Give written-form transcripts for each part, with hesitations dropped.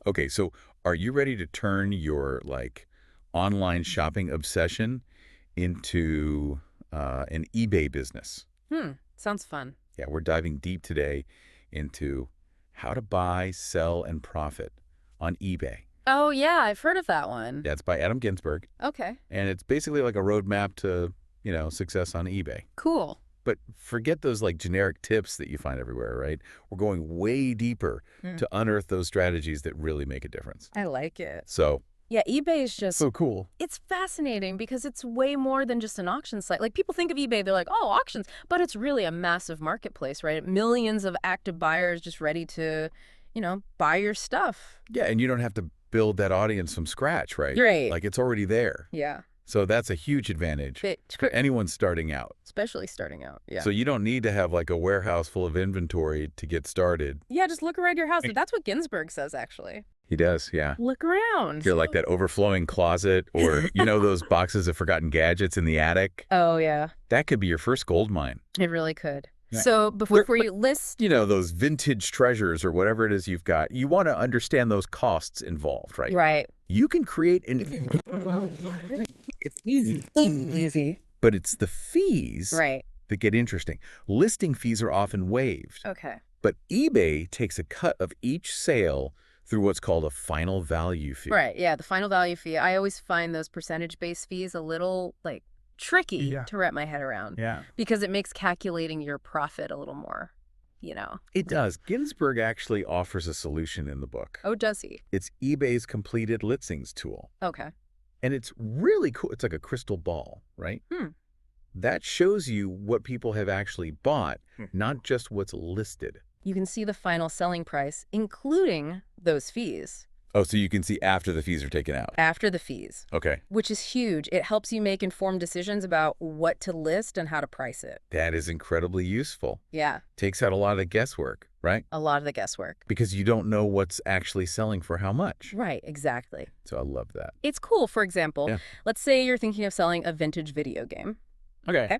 Okay, so are you ready to turn your online shopping obsession into an eBay business? Sounds fun. Yeah, we're diving deep today into how to buy, sell, and profit on eBay. Oh, yeah, I've heard of that one. That's by Adam Ginsberg, Okay, and it's basically like a roadmap to, success on eBay. cool. But forget those generic tips that you find everywhere, right? We're going way deeper Hmm. to unearth those strategies that really make a difference. I like it. So, Yeah, eBay is just, so cool. it's fascinating because it's way more than just an auction site. Like, people think of eBay, they're like, oh, auctions, but it's really a massive marketplace, right? Millions of active buyers just ready to, buy your stuff. Yeah, and you don't have to build that audience from scratch, right? Great. Like it's already there. Yeah. So that's a huge advantage for anyone starting out. Especially starting out. Yeah. So you don't need to have a warehouse full of inventory to get started. Yeah, just look around your house. That's what Ginsberg says, actually. He does, yeah. Look around. You're like that overflowing closet or, those boxes of forgotten gadgets in the attic. Oh, yeah. That could be your first gold mine. It really could. Yeah. So before you list... Those vintage treasures or whatever it is you've got, you want to understand those costs involved, right? Right. You can create an... It's easy. Easy. But it's the fees Right. that get interesting. Listing fees are often waived. Okay. But eBay takes a cut of each sale through what's called a final value fee. Right. Yeah, the final value fee. I always find those percentage-based fees a little, tricky to wrap my head around. Yeah. Because it makes calculating your profit a little more, It does. Ginsberg actually offers a solution in the book. Oh, does he? It's eBay's completed listings tool. Okay. And it's really cool. It's like a crystal ball, right? That shows you what people have actually bought, not just what's listed. You can see the final selling price, including those fees. Oh, so you can see after the fees are taken out. After the fees. Okay. Which is huge. It helps you make informed decisions about what to list and how to price it. That is incredibly useful. Yeah. Takes out a lot of the guesswork, right? A lot of the guesswork. Because you don't know what's actually selling for how much. Right, exactly. So I love that. It's cool. For example, let's say you're thinking of selling a vintage video game. Okay.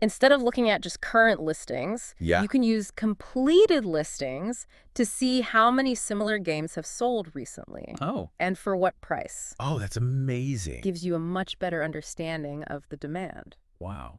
Instead of looking at just current listings, you can use completed listings to see how many similar games have sold recently. Oh. And for what price. Oh, that's amazing. Gives you a much better understanding of the demand. Wow.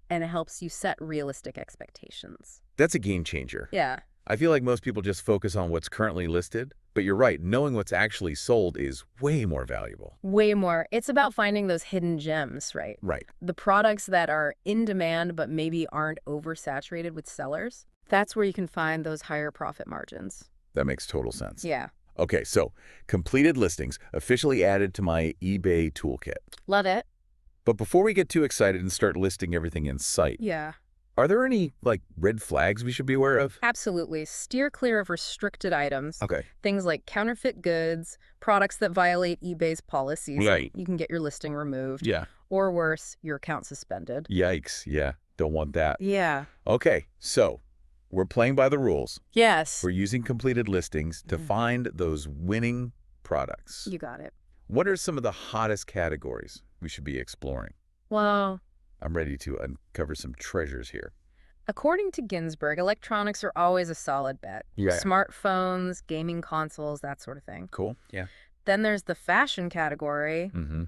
And it helps you set realistic expectations. That's a game changer. Yeah. I feel like most people just focus on what's currently listed, but you're right, knowing what's actually sold is way more valuable. Way more. It's about finding those hidden gems, right? Right. The products that are in demand but maybe aren't oversaturated with sellers. That's where you can find those higher profit margins. That makes total sense. Yeah. Okay, so completed listings officially added to my eBay toolkit. Love it. But before we get too excited and start listing everything in sight, Yeah. are there any, red flags we should be aware of? Absolutely. Steer clear of restricted items. Okay. Things like counterfeit goods, products that violate eBay's policies. Right. You can get your listing removed. Yeah. Or worse, your account suspended. Yikes. Yeah. Don't want that. Yeah. Okay. So we're playing by the rules. Yes. We're using completed listings to find those winning products. You got it. What are some of the hottest categories we should be exploring? Well, I'm ready to uncover some treasures here. according to Ginsberg, electronics are always a solid bet. Yeah. Smartphones, gaming consoles, that sort of thing. Cool. Yeah. Then there's the fashion category, Mm-hmm.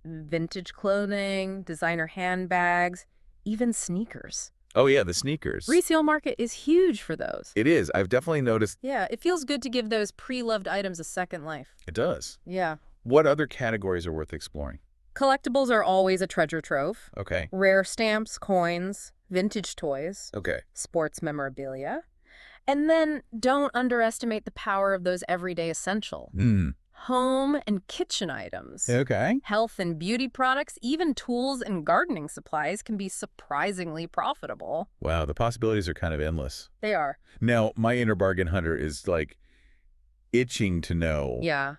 vintage clothing, designer handbags, even sneakers. Oh, yeah, the sneakers. Resale market is huge for those. It is. I've definitely noticed. Yeah, it feels good to give those pre-loved items a second life. It does. Yeah. What other categories are worth exploring? Collectibles are always a treasure trove. Okay. Rare stamps, coins, vintage toys, Okay. sports memorabilia. And then don't underestimate the power of those everyday essential. Home and kitchen items. Okay. Health and beauty products, even tools and gardening supplies can be surprisingly profitable. Wow, the possibilities are kind of endless. They are. Now, my inner bargain hunter is itching to know, Yeah.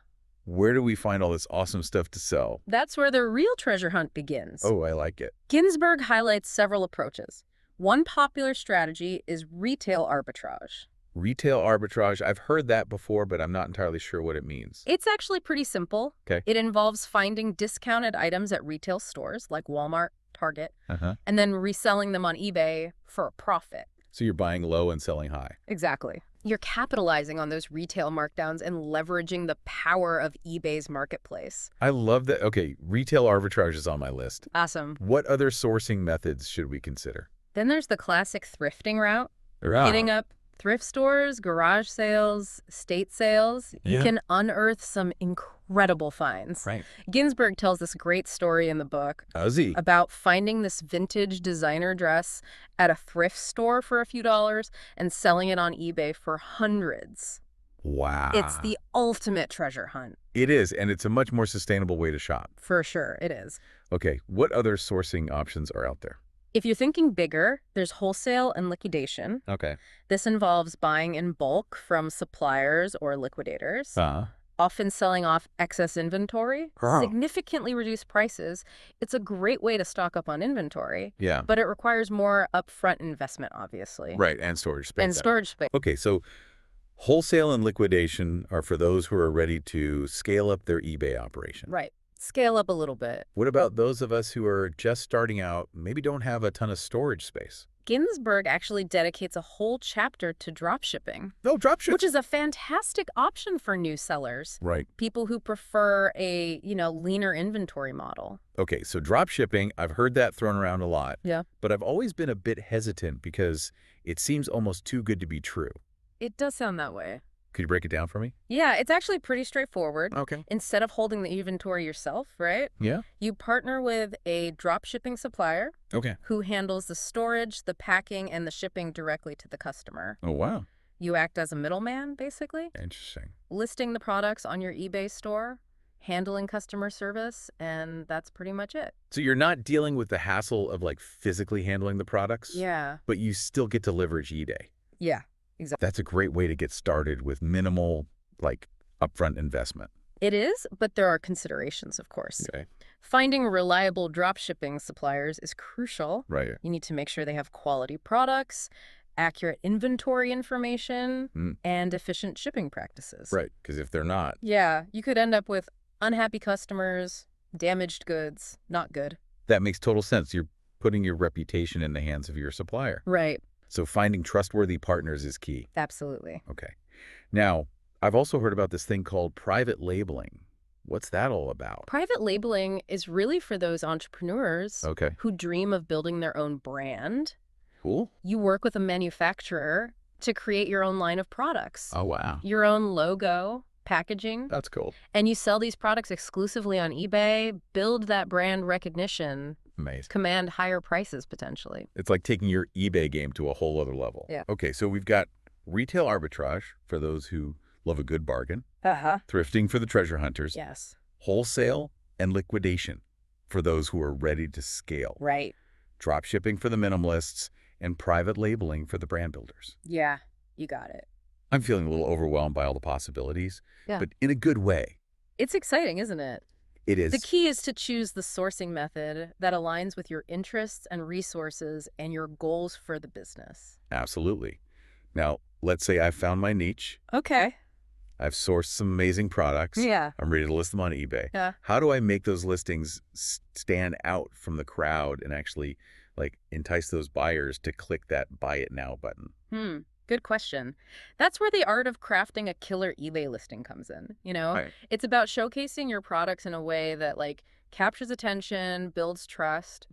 where do we find all this awesome stuff to sell? That's where the real treasure hunt begins. Oh, I like it. Ginsberg highlights several approaches. One popular strategy is retail arbitrage. Retail arbitrage, I've heard that before, but I'm not entirely sure what it means. It's actually pretty simple. Okay. It involves finding discounted items at retail stores like Walmart, Target, and then reselling them on eBay for a profit. So you're buying low and selling high. Exactly. You're capitalizing on those retail markdowns and leveraging the power of eBay's marketplace. I love that. Okay, retail arbitrage is on my list. Awesome. What other sourcing methods should we consider? Then there's the classic thrifting route. Ah, Hitting up thrift stores, garage sales, estate sales. You Yeah. can unearth some incredible finds. right. Ginsberg tells this great story in the book Ozzy. about finding this vintage designer dress at a thrift store for a few dollars and selling it on eBay for hundreds. Wow. It's the ultimate treasure hunt. It is, and it's a much more sustainable way to shop. For sure, it is. Okay, what other sourcing options are out there? If you're thinking bigger, there's wholesale and liquidation. Okay. This involves buying in bulk from suppliers or liquidators, often selling off excess inventory, Oh. significantly reduced prices. It's a great way to stock up on inventory, Yeah. but it requires more upfront investment, obviously. Right, and storage space. And storage space. Okay, so wholesale and liquidation are for those who are ready to scale up their eBay operation. Right. Scale up a little bit. What about those of us who are just starting out, maybe don't have a ton of storage space? Ginsberg actually dedicates a whole chapter to dropshipping, No, dropship. which is a fantastic option for new sellers. Right. People who prefer a, leaner inventory model. Okay, so drop shipping, I've heard that thrown around a lot. Yeah. But I've always been a bit hesitant because it seems almost too good to be true. It does sound that way. Could you break it down for me? Yeah, it's actually pretty straightforward. Okay. Instead of holding the inventory yourself, right? Yeah. You partner with a drop shipping supplier Okay. who handles the storage, the packing, and the shipping directly to the customer. Oh, wow. You act as a middleman, basically, Interesting. listing the products on your eBay store, handling customer service, and that's pretty much it. So you're not dealing with the hassle of like physically handling the products, Yeah. but you still get to leverage eBay. Yeah, exactly. That's a great way to get started with minimal like upfront investment. It is, but there are considerations, of course. Okay. Finding reliable drop shipping suppliers is crucial. Right. You need to make sure they have quality products, accurate inventory information, and efficient shipping practices. Right. Because if they're not, Yeah, you could end up with unhappy customers, damaged goods, not good. that makes total sense. You're putting your reputation in the hands of your supplier. Right, So finding trustworthy partners is key. absolutely. Okay. Now, I've also heard about this thing called private labeling. What's that all about? Private labeling is really for those entrepreneurs Okay. who dream of building their own brand. Cool. You work with a manufacturer to create your own line of products, Oh, wow. your own logo, packaging, That's cool. and you sell these products exclusively on eBay, build that brand recognition, Amazing. command higher prices potentially. It's like taking your eBay game to a whole other level. Yeah. Okay, so we've got retail arbitrage for those who love a good bargain, Uh-huh. thrifting for the treasure hunters, Yes. wholesale and liquidation for those who are ready to scale, Right. drop shipping for the minimalists, and private labeling for the brand builders. Yeah, you got it. I'm feeling a little overwhelmed by all the possibilities, Yeah. but in a good way. It's exciting, isn't it? It is. The key is to choose the sourcing method that aligns with your interests and resources and your goals for the business. Absolutely. Now, let's say I've found my niche. Okay. I've sourced some amazing products. Yeah. I'm ready to list them on eBay. Yeah. How do I make those listings stand out from the crowd and actually like entice those buyers to click that buy it now button? Good question. That's where the art of crafting a killer eBay listing comes in, Right. It's about showcasing your products in a way that captures attention, builds trust.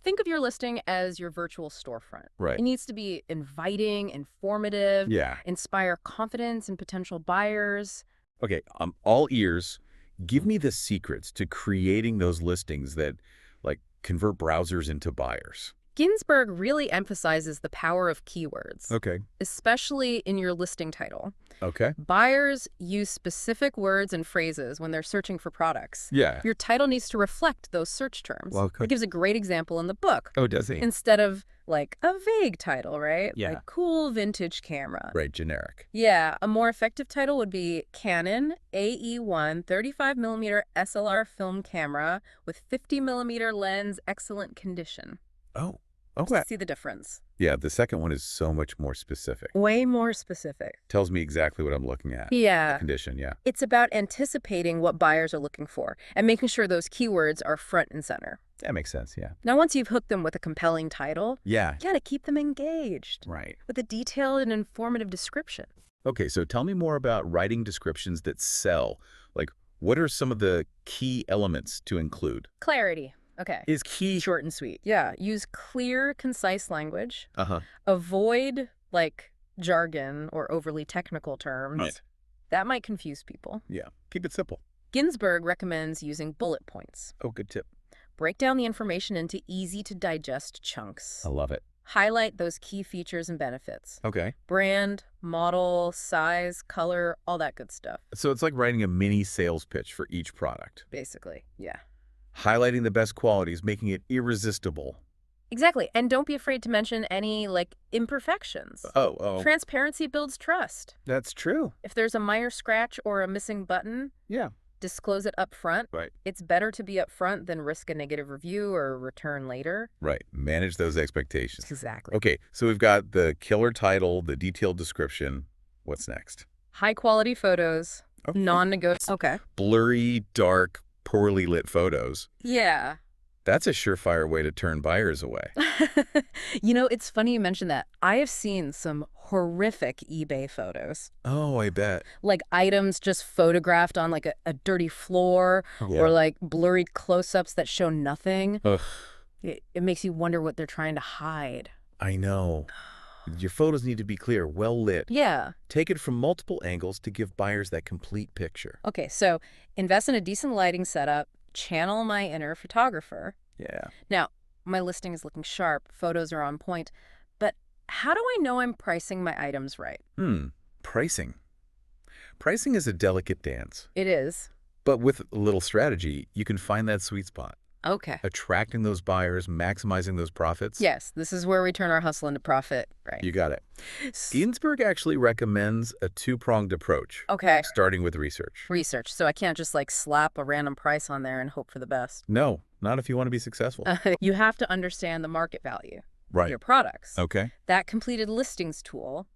Think of your listing as your virtual storefront. Right. It needs to be inviting, informative, Yeah. inspire confidence in potential buyers. Okay, I'm all ears. Give me the secrets to creating those listings that like convert browsers into buyers. Ginsberg really emphasizes the power of keywords, Okay. especially in your listing title. Okay. Buyers use specific words and phrases when they're searching for products. Yeah. Your title needs to reflect those search terms. Well, He gives a great example in the book. Oh, does he? Instead of a vague title, right? Yeah. Like cool vintage camera. Right, generic. Yeah, a more effective title would be Canon AE1 35mm SLR film camera with 50mm lens, excellent condition. Oh, okay. See the difference? Yeah, the second one is so much more specific. Way more specific. Tells me exactly what I'm looking at. Yeah. Condition, yeah. It's about anticipating what buyers are looking for and making sure those keywords are front and center. That makes sense, yeah. Now, once you've hooked them with a compelling title, Yeah. you gotta keep them engaged Right. with a detailed and informative description. Okay, so tell me more about writing descriptions that sell. Like, what are some of the key elements to include? Clarity. Okay. Is key. Short and sweet. Yeah. Use clear, concise language. Uh-huh. Avoid, like, jargon or overly technical terms. Right. That might confuse people. Yeah, keep it simple. Ginsberg recommends using bullet points. Oh, good tip. Break down the information into easy-to-digest chunks. I love it. Highlight those key features and benefits. Okay. Brand, model, size, color, all that good stuff, So it's like writing a mini sales pitch for each product. basically. Yeah. Highlighting the best qualities, making it irresistible. Exactly. And don't be afraid to mention any, like, imperfections. Oh. Transparency builds trust. That's true. If there's a minor scratch or a missing button, Yeah. disclose it up front. Right. It's better to be up front than risk a negative review or return later. Right. Manage those expectations. Exactly. Okay, so we've got the killer title, the detailed description. What's next? High-quality photos, Okay. non-negotiable. Okay. Blurry, dark, poorly lit photos. Yeah. That's a surefire way to turn buyers away. You know, it's funny you mentioned that. I have seen some horrific eBay photos. Oh, I bet. Like items just photographed on like a dirty floor or like blurry close-ups that show nothing. Ugh, It makes you wonder what they're trying to hide. I know. Your photos need to be clear, well lit. Yeah. Take it from multiple angles to give buyers that complete picture. Okay, so invest in a decent lighting setup, channel my inner photographer. Yeah. Now, my listing is looking sharp, photos are on point, but how do I know I'm pricing my items right? Pricing. Pricing is a delicate dance, It is. but with a little strategy, you can find that sweet spot. Okay. Attracting those buyers, maximizing those profits. Yes, this is where we turn our hustle into profit, right? You got it. Ginsberg actually recommends a two-pronged approach. Okay. Starting with research. Research, so I can't just like slap a random price on there and hope for the best. No, not if you want to be successful. You have to understand the market value of Right. your products. Okay. That completed listings tool,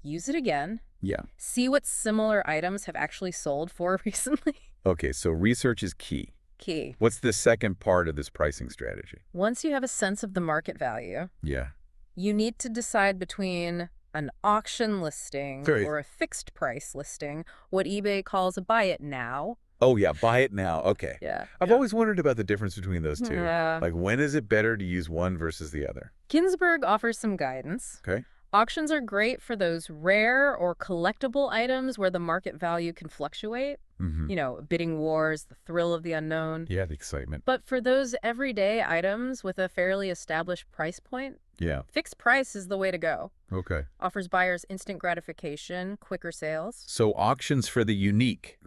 use it again. Yeah. See what similar items have actually sold for recently. Okay, so research is key. Key. What's the second part of this pricing strategy? Once you have a sense of the market value, Yeah. you need to decide between an auction listing Right. or a fixed price listing, what eBay calls a buy it now. Oh, yeah, buy it now. Okay. Yeah. I've always wondered about the difference between those two. Yeah. Like, when is it better to use one versus the other? Ginsberg offers some guidance. Okay. Auctions are great for those rare or collectible items where the market value can fluctuate. Mm-hmm. You know, bidding wars, the thrill of the unknown. Yeah, the excitement. But for those everyday items with a fairly established price point, Yeah. fixed price is the way to go. Okay. Offers buyers instant gratification, quicker sales. So auctions for the unique.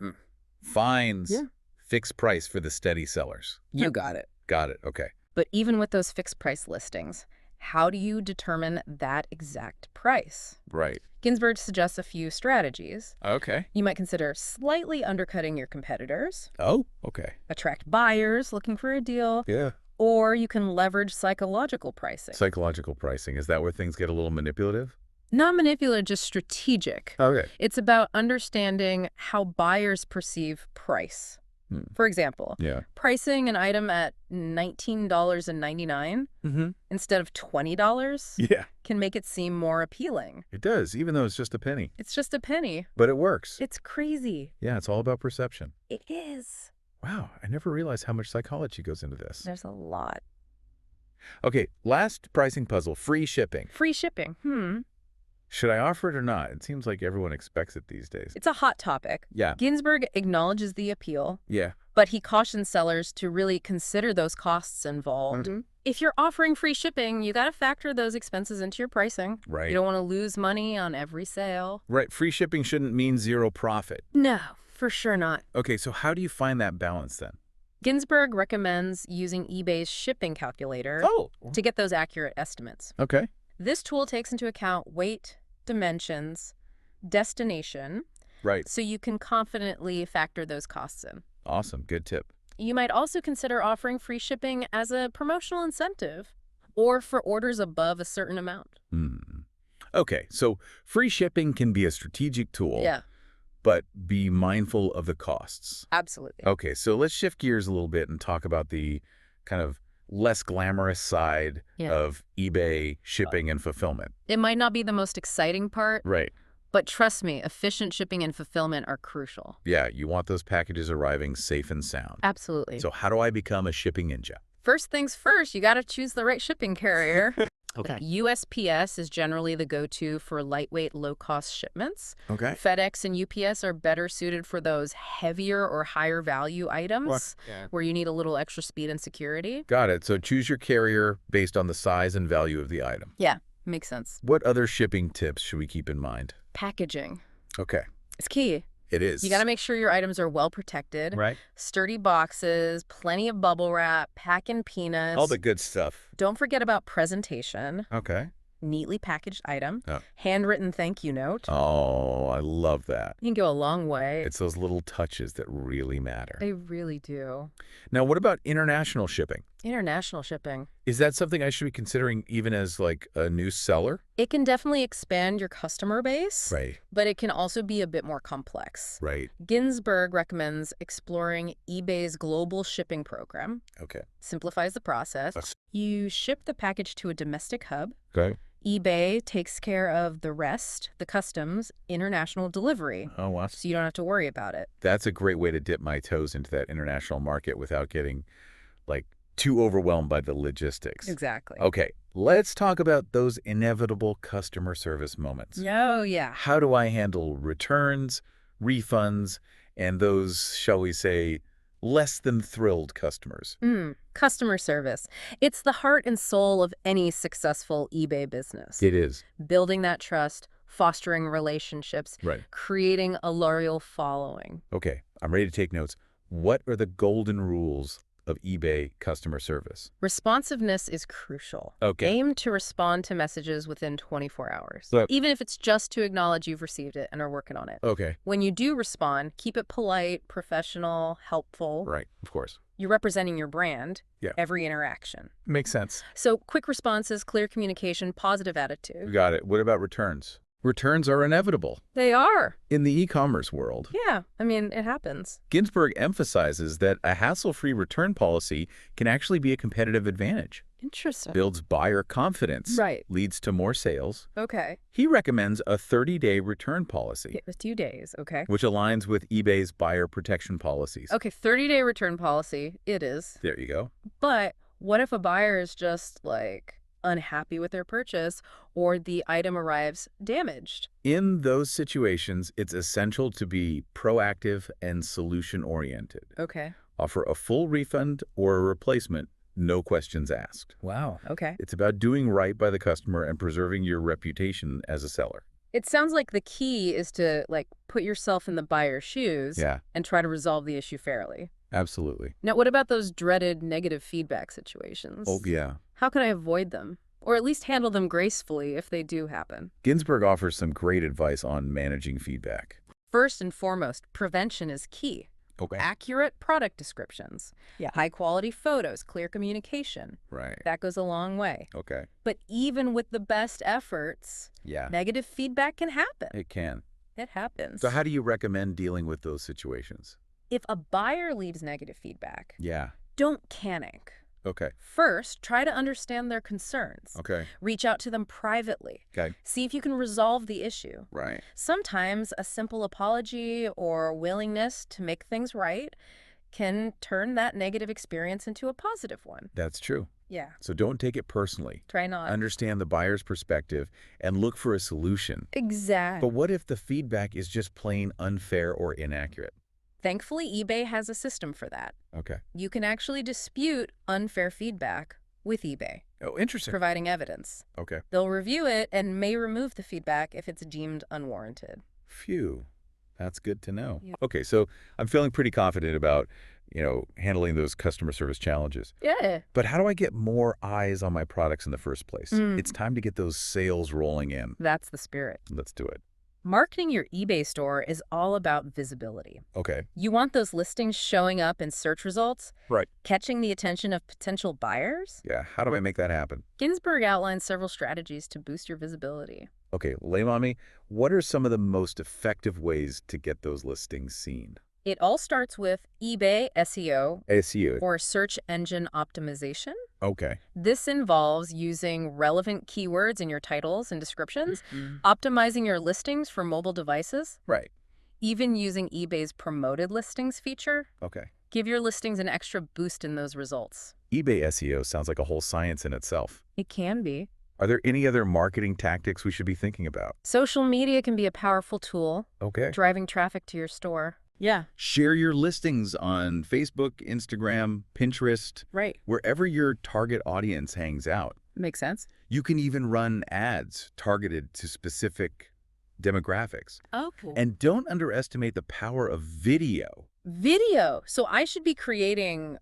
Fines. Yeah. Fixed price for the steady sellers. You got it. Got it. Okay. But even with those fixed price listings, how do you determine that exact price? Right. Ginsberg suggests a few strategies. Okay. You might consider slightly undercutting your competitors, Oh, okay. attract buyers looking for a deal, Yeah. or you can leverage psychological pricing. Psychological pricing. Is that where things get a little manipulative? Not manipulative, just strategic. Okay. It's about understanding how buyers perceive price. For example, Yeah. pricing an item at $19.99 Mm-hmm. instead of $20 Yeah. can make it seem more appealing. It does, even though it's just a penny. It's just a penny. But it works. It's crazy. Yeah, it's all about perception. It is. Wow, I never realized how much psychology goes into this. There's a lot. Okay, last pricing puzzle, free shipping. Free shipping. Should I offer it or not? It seems like everyone expects it these days. It's a hot topic. Yeah. Ginsberg acknowledges the appeal, Yeah. but he cautions sellers to really consider those costs involved. If you're offering free shipping, you got to factor those expenses into your pricing. Right. You don't want to lose money on every sale. Right, free shipping shouldn't mean zero profit. No, for sure not. Okay, so how do you find that balance then? Ginsberg recommends using eBay's shipping calculator to get those accurate estimates. Okay. This tool takes into account weight, dimensions, destination, Right. so you can confidently factor those costs in. Awesome, good tip. You might also consider offering free shipping as a promotional incentive or for orders above a certain amount. Okay, so free shipping can be a strategic tool, Yeah, but be mindful of the costs. absolutely. Okay, so let's shift gears a little bit and talk about the kind of less glamorous side Yeah. of eBay shipping and fulfillment. It might not be the most exciting part, Right. But trust me, efficient shipping and fulfillment are crucial. Yeah, you want those packages arriving safe and sound. Absolutely. So how do I become a shipping ninja? First things first, you got to choose the right shipping carrier. Okay. USPS is generally the go-to for lightweight, low-cost shipments. Okay. FedEx and UPS are better suited for those heavier or higher value items where you need a little extra speed and security. Got it. So choose your carrier based on the size and value of the item. Yeah, makes sense. What other shipping tips should we keep in mind? Packaging. Okay. It's key. It is. You got to make sure your items are well protected. Right. Sturdy boxes, plenty of bubble wrap, packing peanuts. All the good stuff. Don't forget about presentation. Okay. Neatly packaged item. Oh. Handwritten thank you note. Oh, I love that. You can go a long way. It's those little touches that really matter. They really do. Now, what about international shipping? International shipping. Is that something I should be considering even as like a new seller? It can definitely expand your customer base, Right. but it can also be a bit more complex. Right. Ginsberg recommends exploring eBay's global shipping program. Okay. Simplifies the process. You ship the package to a domestic hub. Okay. eBay takes care of the rest, the customs, international delivery. Oh, wow. So you don't have to worry about it. That's a great way to dip my toes into that international market without getting like too overwhelmed by the logistics. Exactly. Okay, let's talk about those inevitable customer service moments. Oh, yeah. How do I handle returns, refunds, and those, shall we say, less than thrilled customers? Customer service. It's the heart and soul of any successful eBay business. It is. Building that trust, fostering relationships, Right. creating a loyal following. Okay, I'm ready to take notes. What are the golden rules of eBay customer service? Responsiveness is crucial. Okay. Aim to respond to messages within 24 hours, Look. even if it's just to acknowledge you've received it and are working on it. Okay. When you do respond, keep it polite, professional, helpful. Right, of course. You're representing your brand, Yeah. every interaction. Makes sense. So quick responses, clear communication, positive attitude. Got it. What about returns? Returns are inevitable. They are. In the e-commerce world, Yeah, I mean, it happens. Ginsberg emphasizes that a hassle-free return policy can actually be a competitive advantage. Interesting. Builds buyer confidence. Right. Leads to more sales. Okay. He recommends a 30-day return policy, It was 2 days, okay. which aligns with eBay's buyer protection policies. Okay, 30-day return policy, it is. There you go. But what if a buyer is just, like, unhappy with their purchase or the item arrives damaged? In those situations, it's essential to be proactive and solution-oriented. Okay. Offer a full refund or a replacement, no questions asked. Wow. Okay. It's about doing right by the customer and preserving your reputation as a seller. It sounds like the key is to, like, put yourself in the buyer's shoes and try to resolve the issue fairly. Absolutely. Now, what about those dreaded negative feedback situations? Oh, yeah. How can I avoid them? Or at least handle them gracefully if they do happen? Ginsberg offers some great advice on managing feedback. First and foremost, prevention is key. Okay. Accurate product descriptions. Yeah. High-quality photos, clear communication. Right. That goes a long way. Okay. But even with the best efforts, Yeah. negative feedback can happen. It can. It happens. So how do you recommend dealing with those situations? If a buyer leaves negative feedback, Yeah. don't panic. Okay. First, try to understand their concerns. Okay. Reach out to them privately. Okay. See if you can resolve the issue. Right. Sometimes a simple apology or willingness to make things right can turn that negative experience into a positive one. That's true. Yeah. So don't take it personally. Try not. Understand the buyer's perspective and look for a solution. Exactly. But what if the feedback is just plain unfair or inaccurate? Thankfully, eBay has a system for that. Okay. You can actually dispute unfair feedback with eBay, Oh, interesting. providing evidence. Okay. They'll review it and may remove the feedback if it's deemed unwarranted. Phew. That's good to know. Yeah. Okay, so I'm feeling pretty confident about, handling those customer service challenges. Yeah. But how do I get more eyes on my products in the first place? It's time to get those sales rolling in. That's the spirit. Let's do it. Marketing your eBay store is all about visibility. Okay. You want those listings showing up in search results, Right. catching the attention of potential buyers. Yeah, how do I make that happen? Ginsberg outlines several strategies to boost your visibility. Okay, lay 'em on me. What are some of the most effective ways to get those listings seen? It all starts with eBay SEO, SEO. or search engine optimization. Okay. This involves using relevant keywords in your titles and descriptions, optimizing your listings for mobile devices, Right. even using eBay's promoted listings feature. Okay. Give your listings an extra boost in those results. eBay SEO sounds like a whole science in itself. It can be. Are there any other marketing tactics we should be thinking about? Social media can be a powerful tool, Okay. driving traffic to your store. Yeah, Share your listings on Facebook, Instagram, Pinterest, right. wherever your target audience hangs out. Makes sense. You can even run ads targeted to specific demographics. Oh, cool. And don't underestimate the power of video. Video. So I should be creating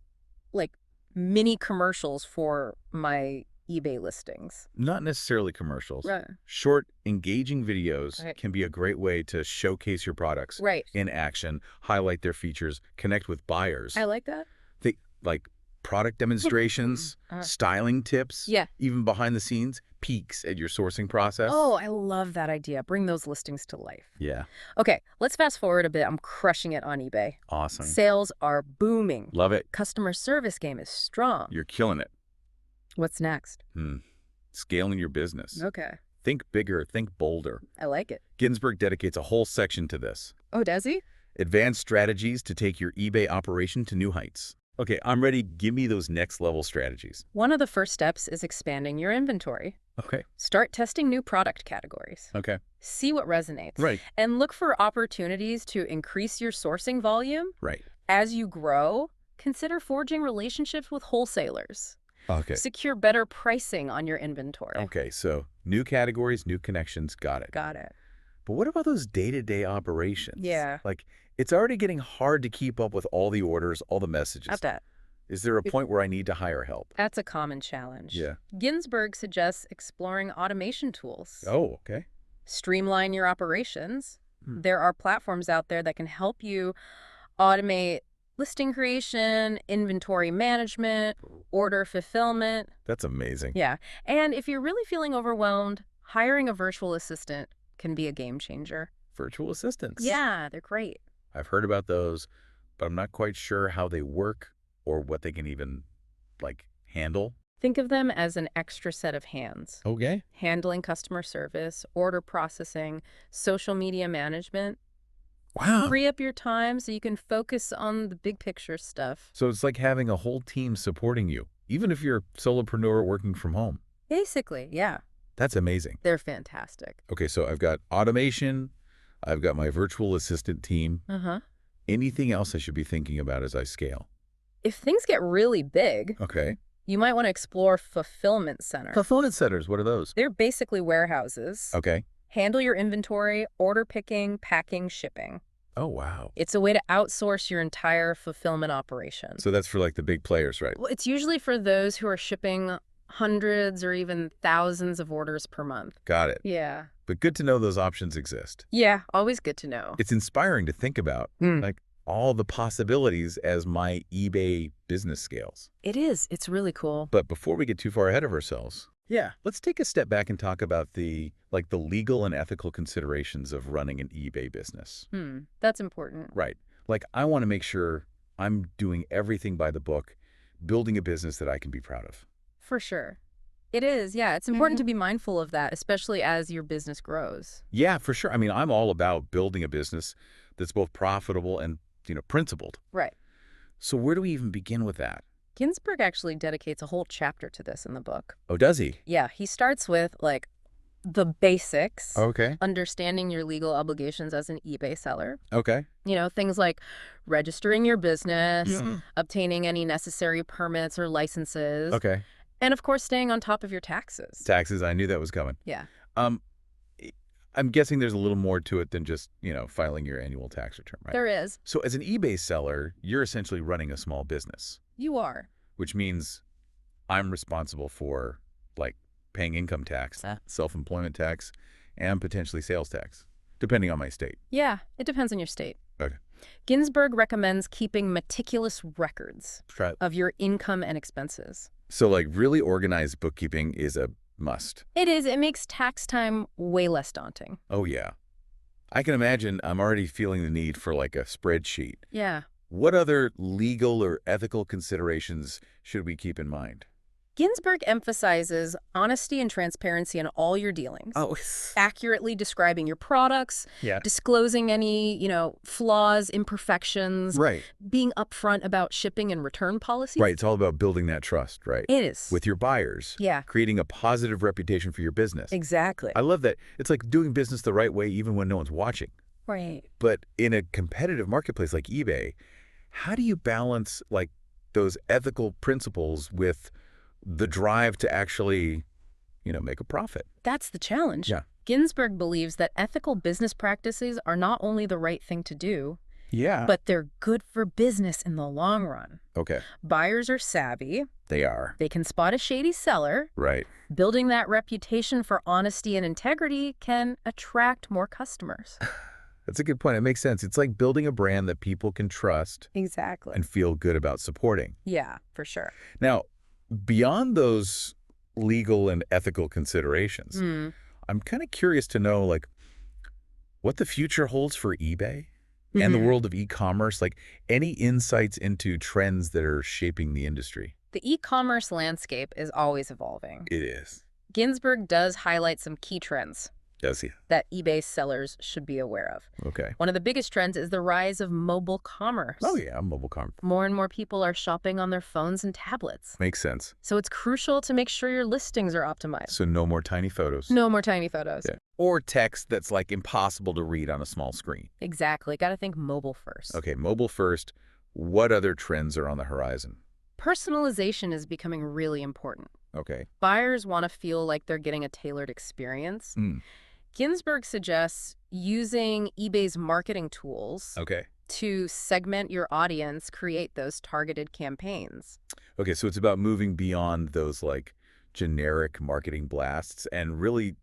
like mini commercials for my eBay listings. Not necessarily commercials. Right. Short, engaging videos Right. can be a great way to showcase your products Right. in action, highlight their features, connect with buyers. I like that. Think like product demonstrations, styling tips, Yeah. even behind the scenes, peeks at your sourcing process. Oh, I love that idea. Bring those listings to life. Yeah. Okay, let's fast forward a bit. I'm crushing it on eBay. Awesome. Sales are booming. Love it. Customer service game is strong. You're killing it. What's next? Scaling your business. Okay, Think bigger, think bolder. I like it. Ginsberg dedicates a whole section to this. Oh, does he? Advanced strategies to take your eBay operation to new heights. Okay, I'm ready. Give me those next level strategies. One of the first steps is expanding your inventory. Okay. Start testing new product categories. Okay. See what resonates. Right. And look for opportunities to increase your sourcing volume. Right. As you grow, consider forging relationships with wholesalers. Okay. Secure better pricing on your inventory. Okay, so new categories, new connections, got it. Got it. But what about those day-to-day operations? Yeah. Like, it's already getting hard to keep up with all the orders, all the messages. At that. Is there a point where I need to hire help? That's a common challenge. Yeah. Ginsberg suggests exploring automation tools. Oh, okay. Streamline your operations. There are platforms out there that can help you automate listing creation, inventory management, order fulfillment. That's amazing. Yeah. And if you're really feeling overwhelmed, hiring a virtual assistant can be a game changer. Virtual assistants. Yeah, they're great. I've heard about those, but I'm not quite sure how they work or what they can even, handle. Think of them as an extra set of hands. Okay. Handling customer service, order processing, social media management. Wow. Free up your time so you can focus on the big picture stuff. So it's like having a whole team supporting you, even if you're a solopreneur working from home. Basically, yeah. That's amazing. They're fantastic. Okay, so I've got automation. I've got my virtual assistant team. Uh-huh. Anything else I should be thinking about as I scale? If things get really big, Okay. you might want to explore fulfillment centers. Fulfillment centers, what are those? They're basically warehouses. Okay. Handle your inventory, order picking, packing, shipping. Oh, wow. It's a way to outsource your entire fulfillment operation. So that's for the big players, right? Well, it's usually for those who are shipping hundreds or even thousands of orders per month. Got it. Yeah. But good to know those options exist. Yeah, always good to know. It's inspiring to think about, all the possibilities as my eBay business scales. It is. It's really cool. But before we get too far ahead of ourselves, let's take a step back and talk about the legal and ethical considerations of running an eBay business. That's important. Right. I want to make sure I'm doing everything by the book, building a business that I can be proud of. For sure. It is, yeah. It's important to be mindful of that, especially as your business grows. Yeah, for sure. I mean, I'm all about building a business that's both profitable and, principled. Right. So where do we even begin with that? Ginsberg actually dedicates a whole chapter to this in the book. Oh, does he? Yeah, he starts with, the basics. Okay. Understanding your legal obligations as an eBay seller. Okay. Things like registering your business, obtaining any necessary permits or licenses. Okay. And, of course, staying on top of your taxes. Taxes, I knew that was coming. Yeah. I'm guessing there's a little more to it than just, filing your annual tax return, right? There is. So as an eBay seller, you're essentially running a small business. You are. Which means I'm responsible for, paying income tax, self-employment tax, and potentially sales tax, depending on my state. Yeah, it depends on your state. Okay. Ginsberg recommends keeping meticulous records Try it. of your income and expenses. So, really organized bookkeeping is a must. It is. It makes tax time way less daunting. Oh, yeah. I can imagine I'm already feeling the need for like a spreadsheet. Yeah. What other legal or ethical considerations should we keep in mind? Ginsberg emphasizes honesty and transparency in all your dealings. Oh, Accurately describing your products, yeah. disclosing any, flaws, imperfections, Right. being upfront about shipping and return policies. Right. It's all about building that trust, right? It is. With your buyers. Yeah. Creating a positive reputation for your business. Exactly. I love that. It's like doing business the right way even when no one's watching. Right. But in a competitive marketplace like eBay, how do you balance like those ethical principles with the drive to actually, make a profit? That's the challenge. Yeah. Ginsberg believes that ethical business practices are not only the right thing to do, Yeah. but they're good for business in the long run. Okay. Buyers are savvy. They are. They can spot a shady seller. Right. Building that reputation for honesty and integrity can attract more customers. That's a good point. It makes sense. It's like building a brand that people can trust Exactly. and feel good about supporting. Yeah, for sure. Now, beyond those legal and ethical considerations, I'm kind of curious to know, like, what the future holds for eBay and the world of e-commerce, like any insights into trends that are shaping the industry. The e-commerce landscape is always evolving. It is. Ginsberg does highlight some key trends Does he? that eBay sellers should be aware of. Okay. One of the biggest trends is the rise of mobile commerce. Oh, yeah, mobile commerce. More and more people are shopping on their phones and tablets. Makes sense. So it's crucial to make sure your listings are optimized. So no more tiny photos. No more tiny photos. Yeah. Or text that's like impossible to read on a small screen. Exactly. Got to think mobile first. Okay, mobile first. What other trends are on the horizon? Personalization is becoming really important. Okay. Buyers want to feel like they're getting a tailored experience. Ginsberg suggests using eBay's marketing tools Okay. to segment your audience, create those targeted campaigns. Okay, so it's about moving beyond those like generic marketing blasts and really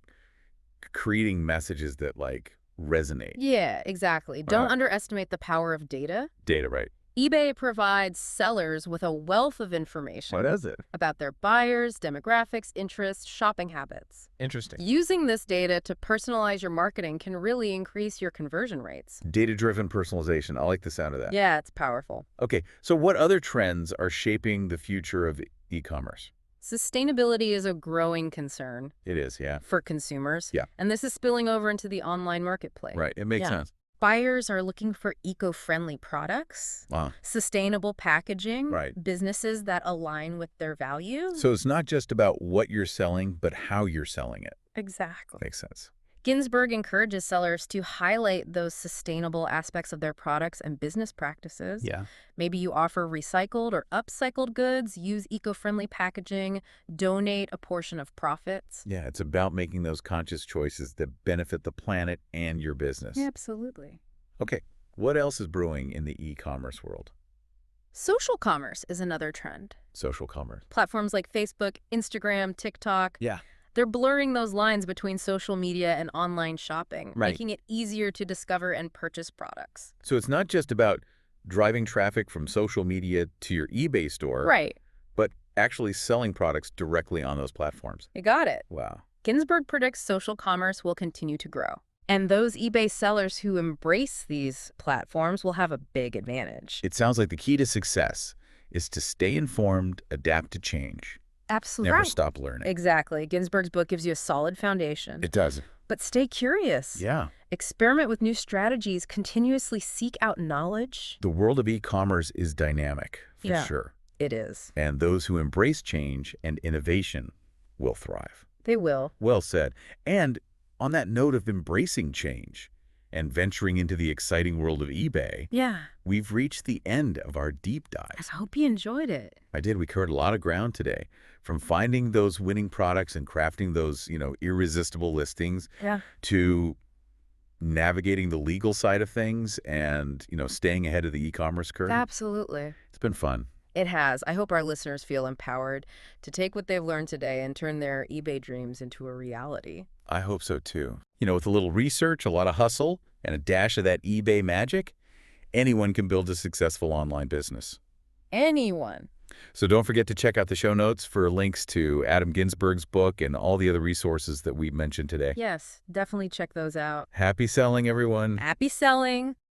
creating messages that like resonate. Yeah, exactly. Don't underestimate the power of data. Data, right? eBay provides sellers with a wealth of information. What is it? About their buyers, demographics, interests, shopping habits. Interesting. Using this data to personalize your marketing can really increase your conversion rates. Data-driven personalization. I like the sound of that. Yeah, it's powerful. Okay, so what other trends are shaping the future of e-commerce? Sustainability is a growing concern. It is, yeah. For consumers. Yeah. And this is spilling over into the online marketplace. Right, it makes sense. Buyers are looking for eco-friendly products, sustainable packaging, businesses that align with their values. So it's not just about what you're selling, but how you're selling it. Exactly. Makes sense. Ginsberg encourages sellers to highlight those sustainable aspects of their products and business practices. Yeah. Maybe you offer recycled or upcycled goods, use eco-friendly packaging, donate a portion of profits. Yeah, it's about making those conscious choices that benefit the planet and your business. Yeah, absolutely. Okay, what else is brewing in the e-commerce world? Social commerce is another trend. Social commerce. Platforms like Facebook, Instagram, TikTok. Yeah. They're blurring those lines between social media and online shopping, making it easier to discover and purchase products. So it's not just about driving traffic from social media to your eBay store. Right. But actually selling products directly on those platforms. You got it. Wow. Ginsberg predicts social commerce will continue to grow. And those eBay sellers who embrace these platforms will have a big advantage. It sounds like the key to success is to stay informed, adapt to change. Absolutely. Never stop learning. Exactly. Ginsberg's book gives you a solid foundation. It does. But stay curious. Yeah. Experiment with new strategies. Continuously seek out knowledge. The world of e-commerce is dynamic, for sure. It is. And those who embrace change and innovation will thrive. They will. Well said. And on that note of embracing change and venturing into the exciting world of eBay, we've reached the end of our deep dive. I hope you enjoyed it. I did. We covered a lot of ground today, from finding those winning products and crafting those, irresistible listings, to navigating the legal side of things and, staying ahead of the e-commerce curve. Absolutely. It's been fun. It has. I hope our listeners feel empowered to take what they've learned today and turn their eBay dreams into a reality. I hope so, too. With a little research, a lot of hustle, and a dash of that eBay magic, anyone can build a successful online business. Anyone. So don't forget to check out the show notes for links to Adam Ginsberg's book and all the other resources that we mentioned today. Yes, definitely check those out. Happy selling, everyone. Happy selling!